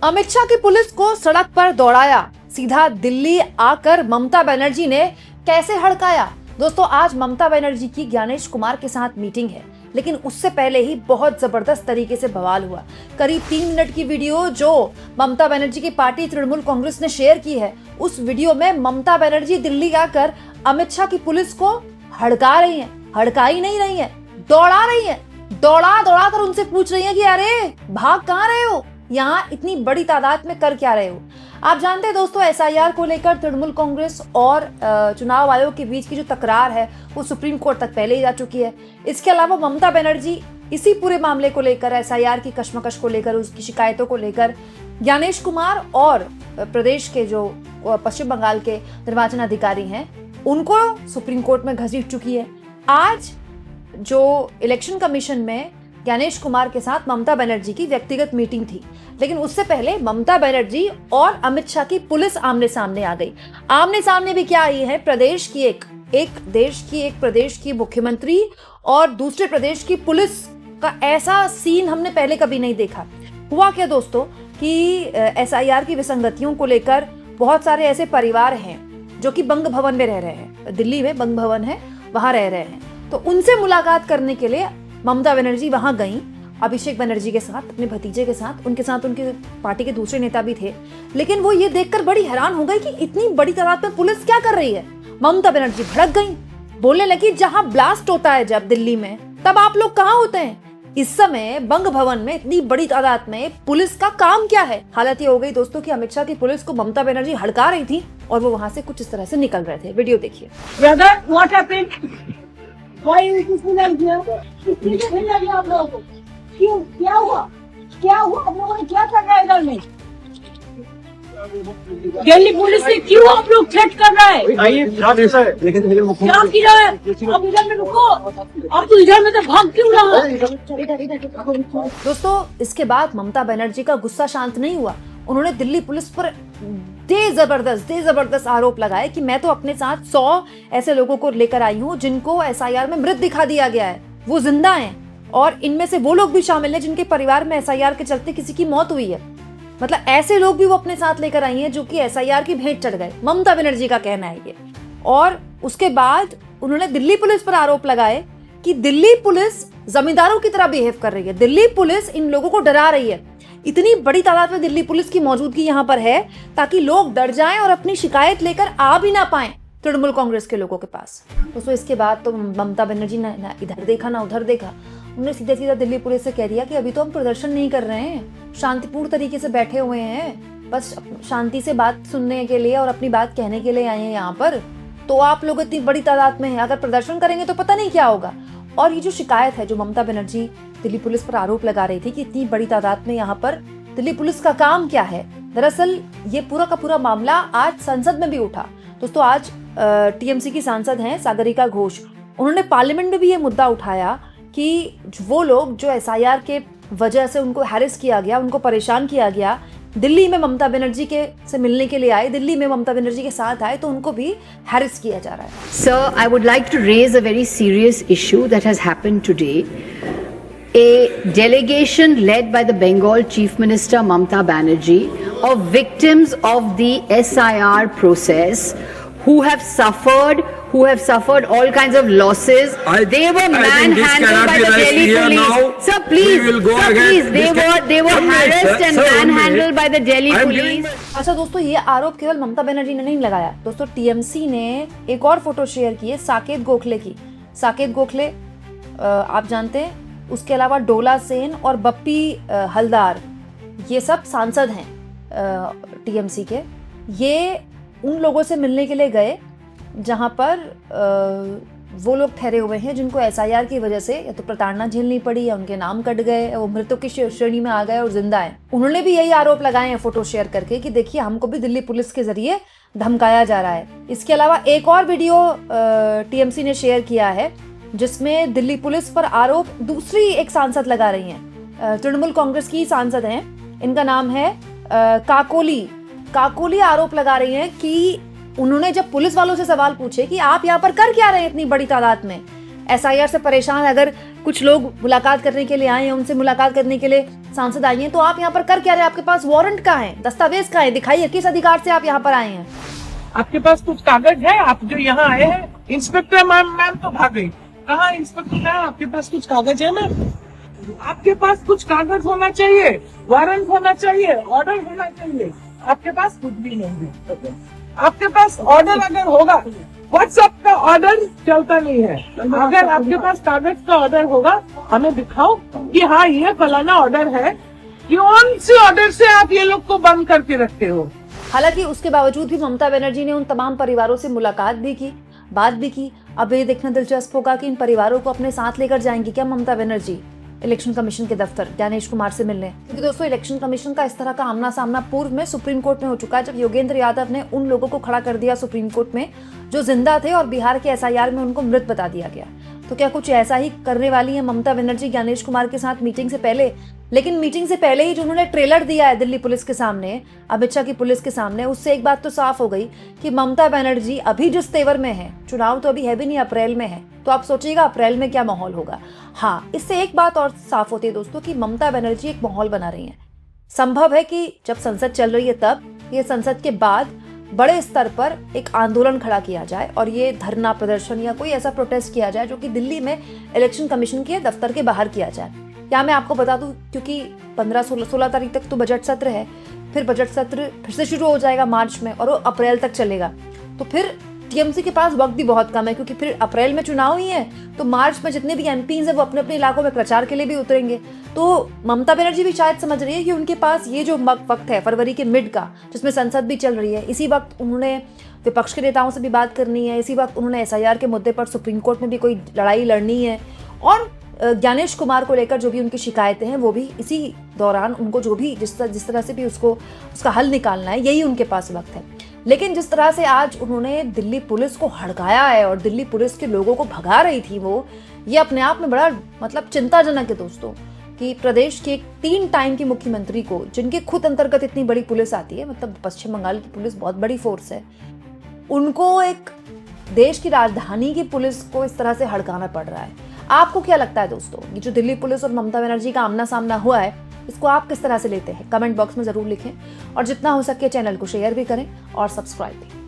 अमित शाह की पुलिस को सड़क पर दौड़ाया, सीधा दिल्ली आकर ममता बनर्जी ने कैसे हड़काया। दोस्तों, आज ममता बनर्जी की ज्ञानेश कुमार के साथ मीटिंग है, लेकिन उससे पहले ही बहुत जबरदस्त तरीके से बवाल हुआ। करीब 3 मिनट की वीडियो जो ममता बनर्जी की पार्टी तृणमूल कांग्रेस ने शेयर की है, उस वीडियो में ममता बनर्जी दिल्ली आकर अमित शाह की पुलिस को हड़का रही है। हड़काई नहीं रही है, दौड़ा रही है। दौड़ा दौड़ा कर उनसे पूछ रही है कि अरे भाग कहाँ रहे हो, यहाँ इतनी बड़ी तादाद में कर क्या रहे हो। आप जानते हैं दोस्तों, एसआईआर को लेकर तृणमूल कांग्रेस और चुनाव आयोग के बीच की जो तकरार है वो सुप्रीम कोर्ट तक पहले ही जा चुकी है। इसके अलावा ममता बनर्जी इसी पूरे मामले को लेकर, एसआईआर की कशमकश को लेकर, उसकी शिकायतों को लेकर ज्ञानेश कुमार और प्रदेश के जो पश्चिम बंगाल के निर्वाचन अधिकारी हैं उनको सुप्रीम कोर्ट में घसीट चुकी है। आज जो इलेक्शन कमीशन में ज्ञानेश कुमार के साथ ममता बनर्जी की व्यक्तिगत मीटिंग थी, लेकिन उससे पहले ममता बनर्जी और अमित शाह की पुलिस आमने सामने आ गई। आमने सामने भी क्या आई है, प्रदेश की एक प्रदेश की मुख्यमंत्री और दूसरे प्रदेश की पुलिस का ऐसा सीन हमने पहले कभी नहीं देखा। हुआ क्या दोस्तों कि एसआईआर की विसंगतियों को लेकर बहुत सारे ऐसे परिवार हैं जो कि बंग भवन में रह रहे हैं, दिल्ली में बंग भवन है, वहां रह रहे हैं। तो उनसे मुलाकात करने के लिए ममता बनर्जी वहां गईं, अभिषेक बनर्जी के साथ, अपने भतीजे के साथ, उनके पार्टी के दूसरे नेता भी थे। लेकिन वो ये देखकर बड़ी हैरान हो गई कि इतनी बड़ी तादाद में पुलिस क्या कर रही है। ममता बनर्जी भड़क गई, बोलने लगी जहां ब्लास्ट होता है जब दिल्ली में, तब आप लोग कहां होते हैं। इस समय बंग भवन में इतनी बड़ी तादाद में पुलिस का काम क्या है। हालत ये हो गई दोस्तों कि अमित शाह की पुलिस को ममता बनर्जी हड़का रही थी और वो वहां से कुछ इस तरह से निकल रहे थे। वीडियो देखिए। Brother, what happened? Why you किसने किया? किसने किया आप लोगों को? क्यों? क्या हुआ? आप लोगों ने क्या करना है इधर में? दिल्ली पुलिस से क्यों आप लोग थ्रेट कर रहा है? क्या की रहा है? अब इधर में रुको, अब तो इधर में तो भाग क्यों रहा है? दोस्तों, इसके बाद ममता बनर्जी का गुस्सा शांत नहीं हुआ। उन्होंने दिल्ली पुलिस पर दे जबरदस्त आरोप लगाए कि मैं तो अपने साथ 100 ऐसे लोगों को लेकर आई हूँ जिनको एसआईआर में मृत दिखा दिया गया है, वो जिंदा हैं, और इनमें से वो लोग भी शामिल हैं जिनके परिवार में एसआईआर के चलते किसी की मौत हुई है। मतलब ऐसे लोग भी वो अपने साथ लेकर आई हैं जो कि एसआईआर की भेंट चढ़ गए। ममता बनर्जी का कहना है ये। और उसके बाद उन्होंने दिल्ली पुलिस पर आरोप लगाए कि दिल्ली पुलिस जमींदारों की तरह बिहेव कर रही है, दिल्ली पुलिस इन लोगों को डरा रही है। इतनी बड़ी तादाद में दिल्ली पुलिस की मौजूदगी यहाँ पर है ताकि लोग डर जाएं और अपनी शिकायत लेकर आ भी ना पाएं तृणमूल कांग्रेस के लोगों के पास। दोस्तों, इसके बाद तो ममता बनर्जी ना इधर देखा ना उधर देखा। उन्होंने सीधा दिल्ली पुलिस से कह दिया कि अभी तो हम प्रदर्शन नहीं कर रहे हैं, शांतिपूर्ण तरीके से बैठे हुए हैं, बस शांति से बात सुनने के लिए और अपनी बात कहने के लिए आए हैं यहाँ पर। तो आप लोग इतनी बड़ी तादाद में हैं, अगर प्रदर्शन करेंगे तो पता नहीं क्या होगा। और ये जो शिकायत है, जो ममता बनर्जी दिल्ली पुलिस पर आरोप लगा रही थी कि इतनी बड़ी तादाद में यहाँ पर दिल्ली पुलिस का काम क्या है, दरअसल ये पूरा का पूरा मामला आज संसद में भी उठा। दोस्तों, आज टीएमसी की सांसद हैं सागरिका घोष, उन्होंने पार्लियामेंट में भी ये मुद्दा उठाया कि वो लोग जो एसआईआर के वजह से उनको हैरेस किया गया, उनको परेशान किया गया, दिल्ली में ममता बनर्जी के से मिलने के लिए आए, दिल्ली में ममता बनर्जी के साथ आए, तो उनको भी हैरेस किया जा रहा है। Sir, I would like to raise a very serious issue that has happened today. A delegation led by the Bengal Chief Minister Mamata Banerjee of victims of the SIR process who have suffered all kinds of losses. They were manhandled by the Delhi police. Sir, please. They were harassed and manhandled by the Delhi police. अच्छा दोस्तों, ये आरोप केवल ममता बनर्जी ने नहीं लगाया। दोस्तों, TMC ने एक और फोटो शेयर की है साकेत गोखले की। साकेत गोखले आप जानते हैं, उसके अलावा डोला सेन और बप्पी हलदार, ये सब सांसद हैं टीएमसी के। ये उन लोगों से मिलने के लिए गए जहां पर वो लोग ठहरे हुए हैं जिनको एसआईआर की वजह से या तो प्रताड़ना झेलनी पड़ी या उनके नाम कट गए, वो मृतकों की श्रेणी में आ गए और जिंदा हैं। उन्होंने भी यही आरोप लगाए हैं फोटो शेयर करके कि देखिए हमको भी दिल्ली पुलिस के जरिए धमकाया जा रहा है। इसके अलावा एक और वीडियो टीएमसी ने शेयर किया है जिसमें दिल्ली पुलिस पर आरोप दूसरी एक सांसद लगा रही हैं, तृणमूल कांग्रेस की सांसद हैं, इनका नाम है काकोली आरोप लगा रही हैं कि उन्होंने जब पुलिस वालों से सवाल पूछे कि आप यहाँ पर कर क्या रहे हैं इतनी बड़ी तादाद में, एसआईआर से परेशान, अगर कुछ लोग मुलाकात करने के लिए आए हैं, उनसे मुलाकात करने के लिए सांसद आई हैं, तो आप यहाँ पर कर क्या रहे हैं? आपके पास वारंट कहाँ है, दस्तावेज कहाँ है? दिखाइए किस अधिकार से आप यहाँ पर आए हैं। आपके पास कुछ कागज है? आप जो यहाँ आए हैं, इंस्पेक्टर मैम तो भाग गई। कहाँ इंस्पेक्टर मैम? आपके पास कुछ कागज है मैम? आपके पास कुछ कागज होना चाहिए, वारंट होना चाहिए, ऑर्डर होना चाहिए। आपके पास कुछ भी नहीं है। आपके पास ऑर्डर अगर होगा, व्हाट्सएप का ऑर्डर चलता नहीं है। अगर आपके पास कागज का ऑर्डर होगा, हमें दिखाओ कि हाँ ये फलाना ऑर्डर है। कौन से ऑर्डर से आप ये लोग को बंद करके रखते हो? हालांकि उसके बावजूद भी ममता बनर्जी ने उन तमाम परिवारों से मुलाकात भी की, बात भी की। अब ये देखना दिलचस्प होगा कि इन परिवारों को अपने साथ लेकर जाएंगी क्या ममता बनर्जी इलेक्शन कमीशन के दफ्तर ज्ञानेश कुमार से मिलने? क्योंकि दोस्तों इलेक्शन कमीशन का इस तरह का आमना सामना पूर्व में सुप्रीम कोर्ट में हो चुका है, जब योगेंद्र यादव ने उन लोगों को खड़ा कर दिया सुप्रीम कोर्ट में जो जिंदा थे और बिहार के एसआईआर में उनको मृत बता दिया गया। तो क्या कुछ ऐसा ही करने वाली है ममता बनर्जी ज्ञानेश कुमार के साथ मीटिंग से पहले? लेकिन मीटिंग से पहले ही जो उन्होंने ट्रेलर दिया है दिल्ली पुलिस के सामने, अमित शाह की पुलिस के सामने, उससे एक बात तो साफ हो गई कि ममता बनर्जी अभी जिस तेवर में है, चुनाव तो अभी है भी नहीं, अप्रैल में है, तो आप सोचिएगा अप्रैल में क्या माहौल होगा। हाँ, इससे एक बात और साफ होती है दोस्तों कि ममता बनर्जी एक माहौल बना रही है। संभव है कि जब संसद चल रही है तब ये संसद के बाद बड़े स्तर पर एक आंदोलन खड़ा किया जाए और ये धरना प्रदर्शन या कोई ऐसा प्रोटेस्ट किया जाए जो कि दिल्ली में इलेक्शन कमीशन के दफ्तर के बाहर किया जाए। यहाँ मैं आपको बता दूं, क्योंकि 15-16 तारीख तक तो बजट सत्र है, फिर बजट सत्र फिर से शुरू हो जाएगा मार्च में और वो अप्रैल तक चलेगा। तो फिर टीएमसी के पास वक्त भी बहुत कम है, क्योंकि फिर अप्रैल में चुनाव ही है, तो मार्च में जितने भी एमपीज हैं वो अपने अपने इलाकों में प्रचार के लिए भी उतरेंगे। तो ममता बनर्जी भी शायद समझ रही है कि उनके पास ये जो वक्त है फरवरी के मिड का, जिसमें संसद भी चल रही है, इसी वक्त उन्होंने विपक्ष के नेताओं से भी बात करनी है, इसी वक्त उन्होंने एसआईआर के मुद्दे पर सुप्रीम कोर्ट में भी कोई लड़ाई लड़नी है, और ज्ञानेश कुमार को लेकर जो भी उनकी शिकायतें हैं वो भी इसी दौरान उनको जो भी जिस तरह से भी उसका हल निकालना है, यही उनके पास वक्त है। लेकिन जिस तरह से आज उन्होंने दिल्ली पुलिस को हड़काया है और दिल्ली पुलिस के लोगों को भगा रही थी वो, ये अपने आप में बड़ा मतलब चिंताजनक है दोस्तों, कि प्रदेश के 3 टाइम के मुख्यमंत्री को, जिनके खुद अंतर्गत इतनी बड़ी पुलिस आती है, मतलब पश्चिम बंगाल की पुलिस बहुत बड़ी फोर्स है, उनको एक देश की राजधानी की पुलिस को इस तरह से हड़काना पड़ रहा है। आपको क्या लगता है दोस्तों, ये जो दिल्ली पुलिस और ममता बनर्जी का आमना सामना हुआ है, इसको आप किस तरह से लेते हैं? कमेंट बॉक्स में जरूर लिखें और जितना हो सके चैनल को शेयर भी करें और सब्सक्राइब भी।